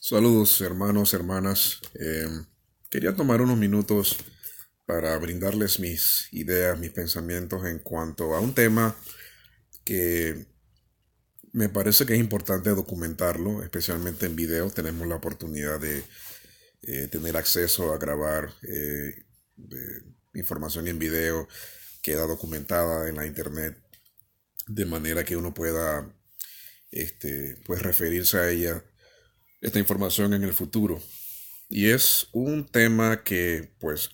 Saludos hermanos, hermanas. Quería tomar unos minutos para brindarles mis ideas, mis pensamientos en cuanto a un tema que me parece que es importante documentarlo, especialmente en video. Tenemos la oportunidad de tener acceso a grabar información en video, queda documentada en la internet, de manera que uno pueda pues referirse a ella, esta información en el futuro. Y es un tema que, pues,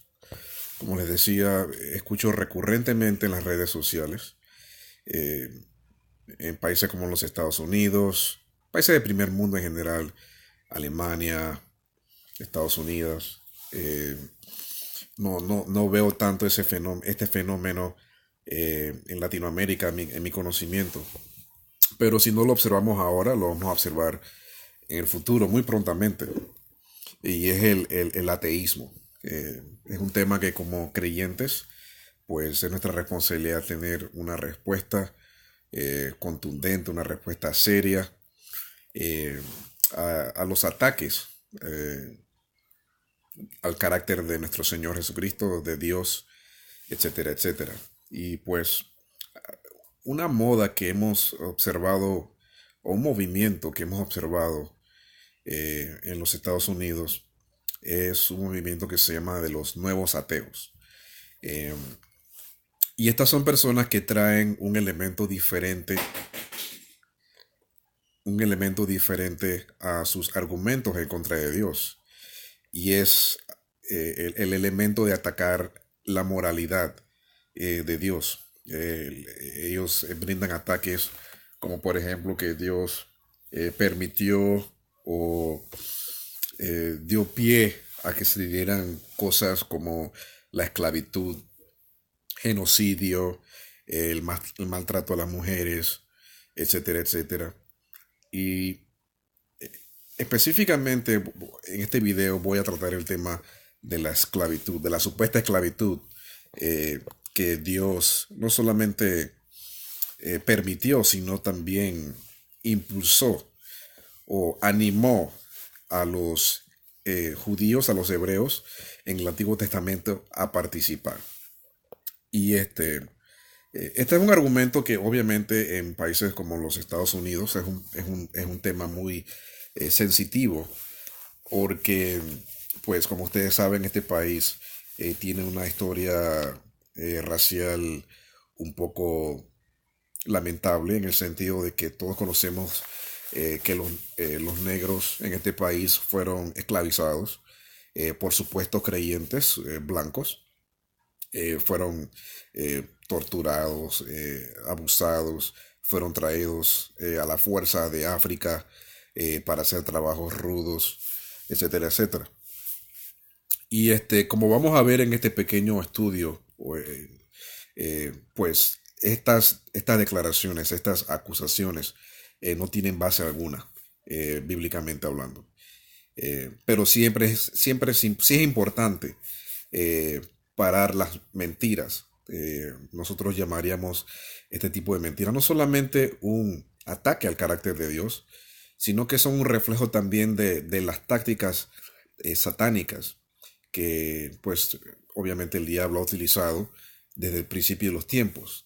como les decía, escucho recurrentemente en las redes sociales, eh, en países como los Estados Unidos, países de primer mundo en general, Alemania, Estados Unidos. No veo tanto este fenómeno en Latinoamérica en mi conocimiento. Pero si no lo observamos ahora, lo vamos a observar en el futuro, muy prontamente. Y es el ateísmo. Es un tema que como creyentes, pues es nuestra responsabilidad tener una respuesta contundente, una respuesta seria eh, a los ataques al carácter de nuestro Señor Jesucristo, de Dios, etcétera, etcétera. Y pues una moda que hemos observado, o un movimiento que hemos observado en los Estados Unidos, es un movimiento que se llama de los nuevos ateos. Eh, y estas son personas que traen un elemento diferente a sus argumentos en contra de Dios. Y es el elemento de atacar la moralidad de Dios. Ellos brindan ataques como por ejemplo que Dios permitió o dio pie a que se dieran cosas como la esclavitud, genocidio, el maltrato a las mujeres, etcétera, etcétera. Y específicamente en este video voy a tratar el tema de la esclavitud, de la supuesta esclavitud que Dios no solamente permitió, sino también impulsó o animó a los judíos, a los hebreos en el Antiguo Testamento a participar. Y este es un argumento que obviamente en países como los Estados Unidos es un tema muy sensitivo porque, pues como ustedes saben, este país tiene una historia racial un poco lamentable en el sentido de que todos conocemos que los negros en este país fueron esclavizados por supuestos creyentes blancos, fueron torturados, abusados, fueron traídos a la fuerza de África para hacer trabajos rudos, etcétera, etcétera. Y como vamos a ver en este pequeño estudio, pues estas declaraciones, estas acusaciones no tienen base alguna, bíblicamente hablando. Pero sí es importante parar las mentiras. Nosotros llamaríamos este tipo de mentiras no solamente un ataque al carácter de Dios, sino que son un reflejo también de las tácticas satánicas que pues obviamente el diablo ha utilizado desde el principio de los tiempos.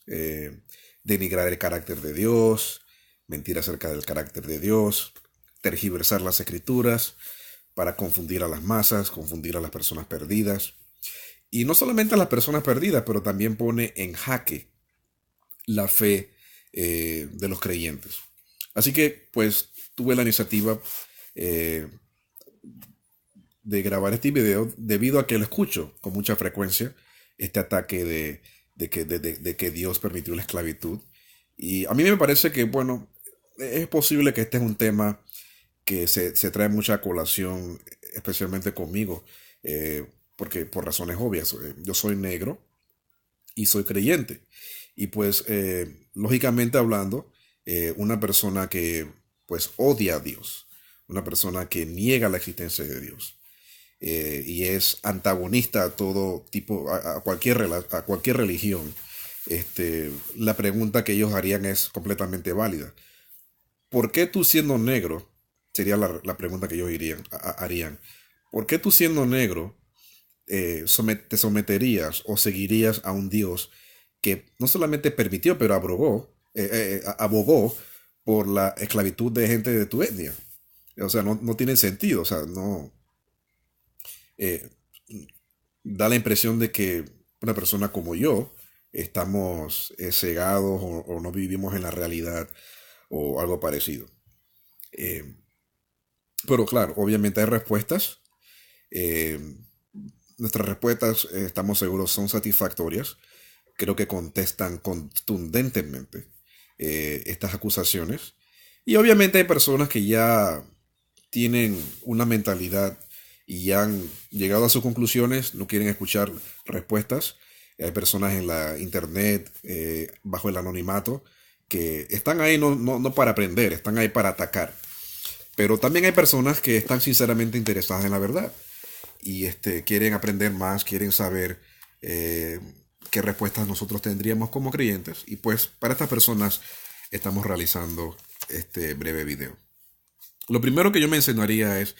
Denigrar el carácter de Dios, mentir acerca del carácter de Dios, tergiversar las escrituras para confundir a las masas, confundir a las personas perdidas. Y no solamente a las personas perdidas, pero también pone en jaque la fe de los creyentes. Así que pues tuve la iniciativa eh, de grabar este video debido a que lo escucho con mucha frecuencia, este ataque de que Dios permitió la esclavitud. Y a mí me parece que, bueno, es posible que este es un tema que se trae mucha colación, especialmente conmigo, porque por razones obvias, yo soy negro y soy creyente. Y pues, lógicamente hablando, una persona que pues odia a Dios, una persona que niega la existencia de Dios, y es antagonista a todo tipo, a cualquier religión, la pregunta que ellos harían es completamente válida. ¿Por qué tú siendo negro sería la pregunta que ellos harían. ¿Por qué tú siendo negro te someterías o seguirías a un Dios que no solamente permitió, pero abogó por la esclavitud de gente de tu etnia? O sea, no tiene sentido, o sea, no eh, da la impresión de que una persona como yo estamos cegados o no vivimos en la realidad o algo parecido. Eh, pero claro, obviamente hay respuestas. eh, Nuestras respuestas, estamos seguros, son satisfactorias. Creo que contestan contundentemente estas acusaciones. Y obviamente hay personas que ya tienen una mentalidad y ya han llegado a sus conclusiones, no quieren escuchar respuestas. Hay personas en la internet, bajo el anonimato, que están ahí no para aprender, están ahí para atacar. Pero también hay personas que están sinceramente interesadas en la verdad y quieren aprender más, quieren saber eh, qué respuestas nosotros tendríamos como creyentes. Y pues para estas personas estamos realizando este breve video. Lo primero que yo mencionaría es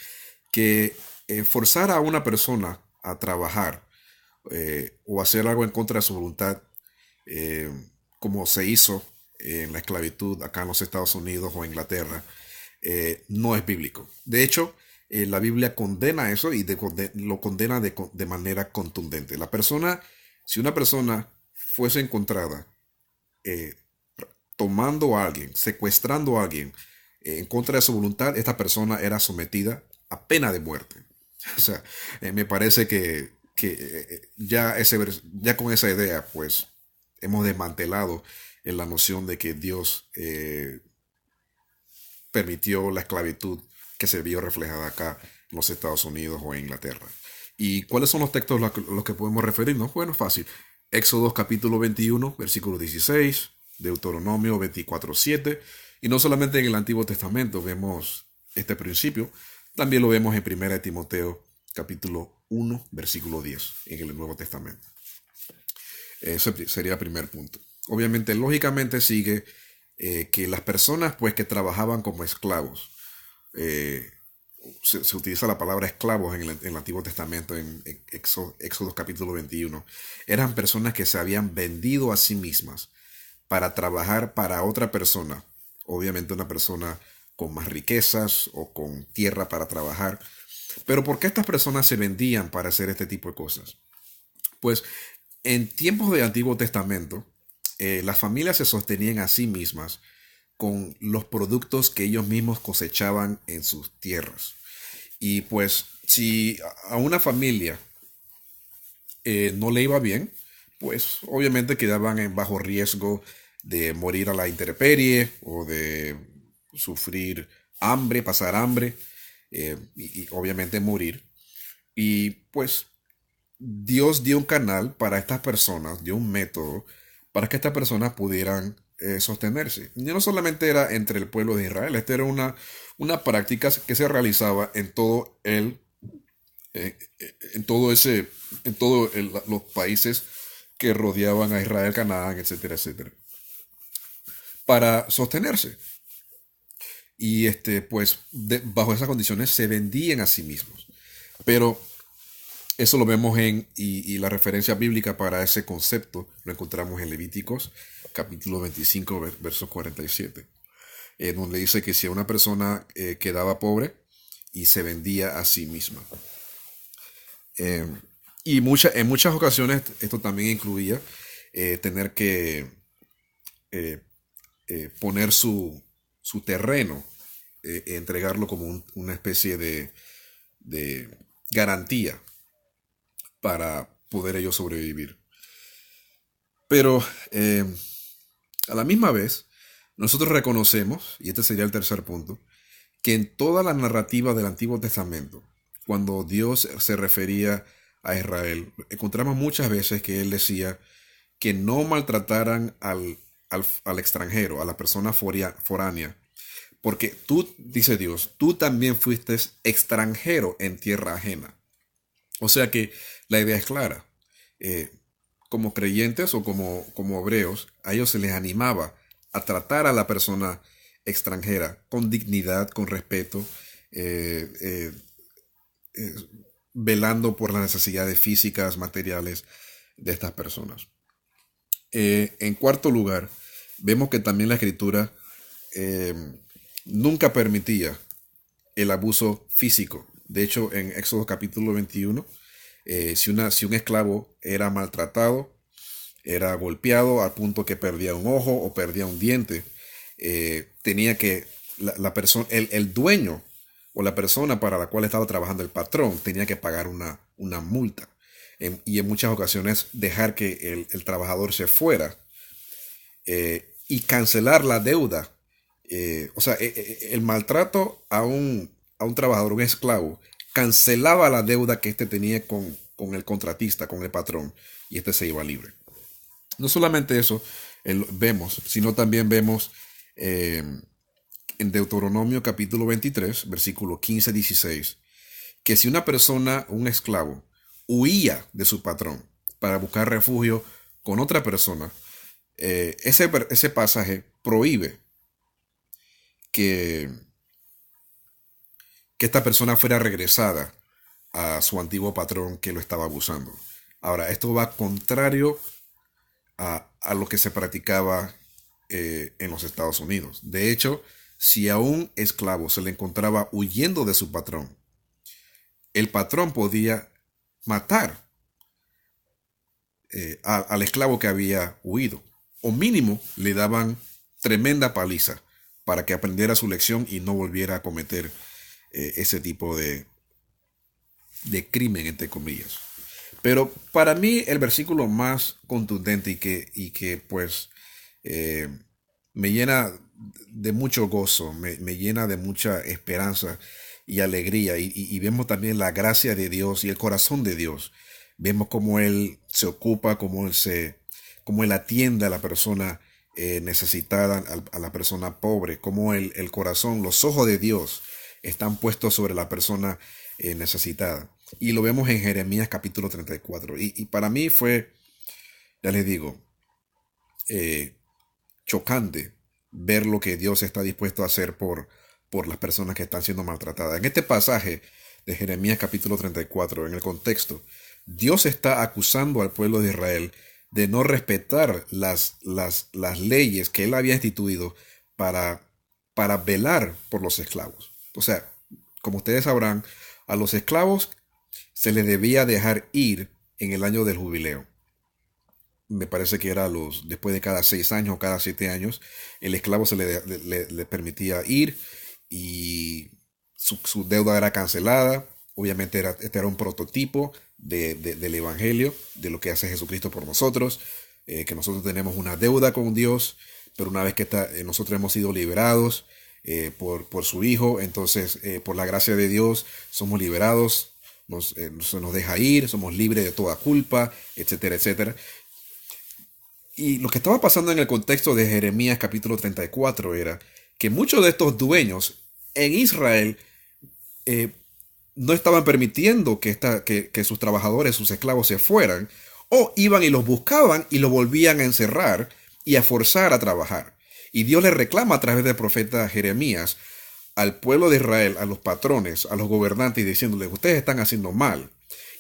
que forzar a una persona a trabajar o hacer algo en contra de su voluntad, eh, como se hizo en la esclavitud acá en los Estados Unidos o Inglaterra, no es bíblico. De hecho, la Biblia condena eso y lo condena de manera contundente. Si una persona fuese encontrada eh, tomando a alguien, secuestrando a alguien en contra de su voluntad, esta persona era sometida a pena de muerte. O sea, me parece que ya con esa idea, pues hemos desmantelado en la noción de que Dios permitió la esclavitud que se vio reflejada acá en los Estados Unidos o en Inglaterra. ¿Y cuáles son los textos a los que podemos referirnos? Bueno, fácil. Éxodo capítulo 21, versículo 16, Deuteronomio 24:7. Y no solamente en el Antiguo Testamento vemos este principio, también lo vemos en 1 Timoteo capítulo 1, versículo 10, en el Nuevo Testamento. Ese sería el primer punto. Obviamente, lógicamente sigue que las personas pues que trabajaban como esclavos, eh, se utiliza la palabra esclavos en el Antiguo Testamento, en Éxodo capítulo 21, eran personas que se habían vendido a sí mismas para trabajar para otra persona, obviamente una persona con más riquezas o con tierra para trabajar. Pero ¿por qué estas personas se vendían para hacer este tipo de cosas? Pues en tiempos del Antiguo Testamento, las familias se sostenían a sí mismas con los productos que ellos mismos cosechaban en sus tierras. Y pues si a una familia no le iba bien, pues obviamente quedaban bajo riesgo de morir a la intemperie o de sufrir hambre, pasar hambre y obviamente morir. Y pues Dios dio un canal para estas personas, dio un método para que estas personas pudieran sostenerse. Y no solamente era entre el pueblo de Israel, esta era una práctica que se realizaba en todo en todo ese, en todos los países que rodeaban a Israel, Canaán, etcétera, etcétera, para sostenerse. Y pues bajo esas condiciones se vendían a sí mismos. Pero eso lo vemos y la referencia bíblica para ese concepto lo encontramos en Levíticos capítulo 25, verso 47, donde dice que si una persona quedaba pobre y se vendía a sí misma. Eh, en muchas ocasiones esto también incluía tener que eh, poner su terreno, entregarlo como una especie de garantía para poder ellos sobrevivir. Pero a la misma vez, nosotros reconocemos, y este sería el tercer punto, que en toda la narrativa del Antiguo Testamento, cuando Dios se refería a Israel, encontramos muchas veces que Él decía que no maltrataran al extranjero, a la persona foránea, porque tú, dice Dios, tú también fuiste extranjero en tierra ajena. O sea que la idea es clara. Eh, como creyentes o como hebreos, a ellos se les animaba a tratar a la persona extranjera con dignidad, con respeto, eh, eh, eh, velando por las necesidades físicas, materiales de estas personas. En cuarto lugar, vemos que también la escritura eh, nunca permitía el abuso físico. De hecho, en Éxodo capítulo 21, si un esclavo era maltratado, era golpeado al punto que perdía un ojo o perdía un diente, tenía que la persona, el dueño o la persona para la cual estaba trabajando el patrón tenía que pagar una multa. Y en muchas ocasiones dejar que el trabajador se fuera y cancelar la deuda. El maltrato a un trabajador, un esclavo, cancelaba la deuda que éste tenía con el contratista, con el patrón, y éste se iba libre. No solamente eso vemos, sino también vemos eh, en Deuteronomio capítulo 23, versículo 15-16, que si una persona, un esclavo, huía de su patrón para buscar refugio con otra persona, ese pasaje prohíbe que, que esta persona fuera regresada a su antiguo patrón que lo estaba abusando. Ahora, esto va contrario a lo que se practicaba en los Estados Unidos. De hecho, si a un esclavo se le encontraba huyendo de su patrón, el patrón podía matar al esclavo que había huido. O mínimo le daban tremenda paliza para que aprendiera su lección y no volviera a cometer ese tipo de crimen, entre comillas. Pero para mí el versículo más contundente y que pues eh, me llena de mucho gozo, me llena de mucha esperanza y alegría. Y vemos también la gracia de Dios y el corazón de Dios. Vemos cómo Él se ocupa, cómo Él atiende a la persona necesitada, a la persona pobre, cómo el corazón, los ojos de Dios están puestos sobre la persona necesitada. Y lo vemos en Jeremías capítulo 34. Y para mí fue, ya les digo, eh, chocante ver lo que Dios está dispuesto a hacer por las personas que están siendo maltratadas. En este pasaje de Jeremías capítulo 34, en el contexto, Dios está acusando al pueblo de Israel de no respetar las leyes que él había instituido para velar por los esclavos. O sea, como ustedes sabrán, a los esclavos se les debía dejar ir en el año del jubileo. Me parece que era después de cada 6 años o cada 7 años, el esclavo le permitía ir y su deuda era cancelada. Obviamente este era un prototipo del Evangelio, de lo que hace Jesucristo por nosotros, que nosotros tenemos una deuda con Dios, pero una vez que nosotros hemos sido liberados por su Hijo, entonces por la gracia de Dios somos liberados, se nos deja ir, somos libres de toda culpa, etcétera, etcétera. Y lo que estaba pasando en el contexto de Jeremías capítulo 34 era que muchos de estos dueños en Israel eh, no estaban permitiendo que sus trabajadores, sus esclavos se fueran, o iban y los buscaban y los volvían a encerrar y a forzar a trabajar. Y Dios le reclama a través del profeta Jeremías al pueblo de Israel, a los patrones, a los gobernantes, diciéndoles, ustedes están haciendo mal.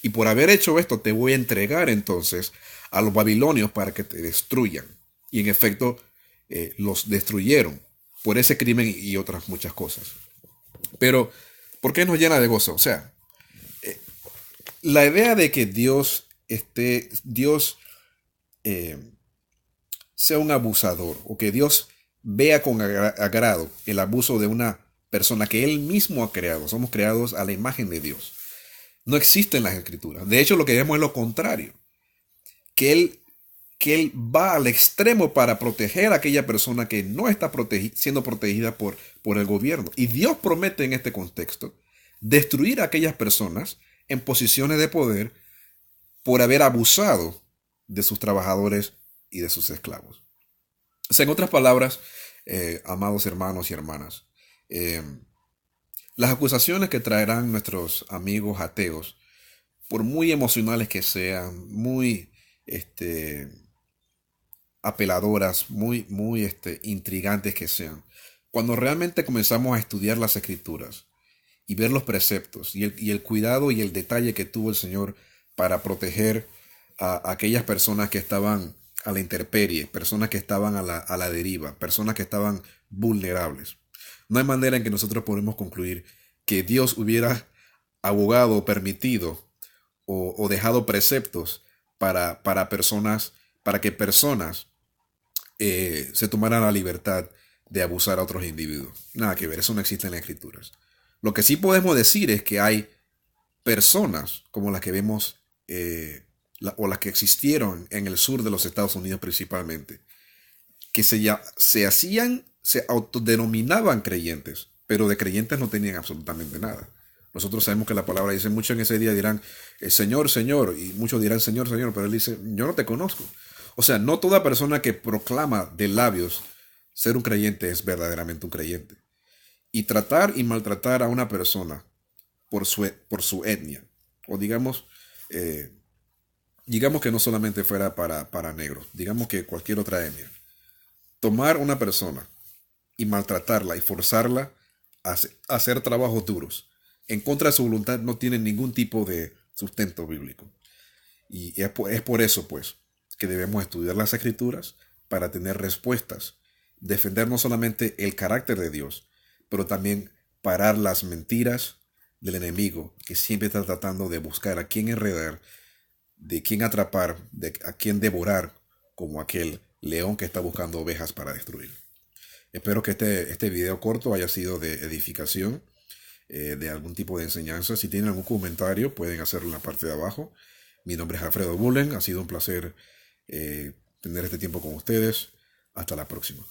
Y por haber hecho esto, te voy a entregar entonces a los babilonios para que te destruyan. Y en efecto, los destruyeron por ese crimen y otras muchas cosas. Pero, ¿por qué nos llena de gozo? O sea, la idea de que Dios eh, sea un abusador o que Dios vea con agrado el abuso de una persona que Él mismo ha creado. Somos creados a la imagen de Dios. No existe en las escrituras. De hecho, lo que vemos es lo contrario. Que Él va al extremo para proteger a aquella persona que no está siendo protegida por el gobierno. Y Dios promete en este contexto destruir a aquellas personas en posiciones de poder por haber abusado de sus trabajadores y de sus esclavos. O sea, en otras palabras, amados hermanos y hermanas, eh, las acusaciones que traerán nuestros amigos ateos, por muy emocionales que sean, muy este, apeladoras, muy intrigantes que sean, cuando realmente comenzamos a estudiar las escrituras y ver los preceptos y el cuidado y el detalle que tuvo el Señor para proteger a aquellas personas que estaban a la intemperie, personas que estaban a la deriva, personas que estaban vulnerables. No hay manera en que nosotros podemos concluir que Dios hubiera abogado o permitido o dejado preceptos para personas, para que personas se tomaran la libertad de abusar a otros individuos. Nada que ver, eso no existe en las escrituras. Lo que sí podemos decir es que hay personas como las que vemos o las que existieron en el sur de los Estados Unidos principalmente, que se autodenominaban creyentes, pero de creyentes no tenían absolutamente nada. Nosotros sabemos que la palabra dice, muchos en ese día dirán, Señor, Señor, y muchos dirán, Señor, Señor, pero él dice, yo no te conozco. O sea, no toda persona que proclama de labios ser un creyente es verdaderamente un creyente. Y tratar y maltratar a una persona por su etnia, o digamos que no solamente fuera para negros, digamos que cualquier otra etnia, tomar una persona y maltratarla y forzarla a hacer trabajos duros en contra de su voluntad no tiene ningún tipo de sustento bíblico. Y es por eso, pues, que debemos estudiar las escrituras para tener respuestas, defender no solamente el carácter de Dios, pero también parar las mentiras del enemigo que siempre está tratando de buscar a quién enredar, de quién atrapar, a quién devorar, como aquel león que está buscando ovejas para destruir. Espero que este video corto haya sido de edificación, de algún tipo de enseñanza. Si tienen algún comentario, pueden hacerlo en la parte de abajo. Mi nombre es Alfredo Bullen. Ha sido un placer tener este tiempo con ustedes. Hasta la próxima.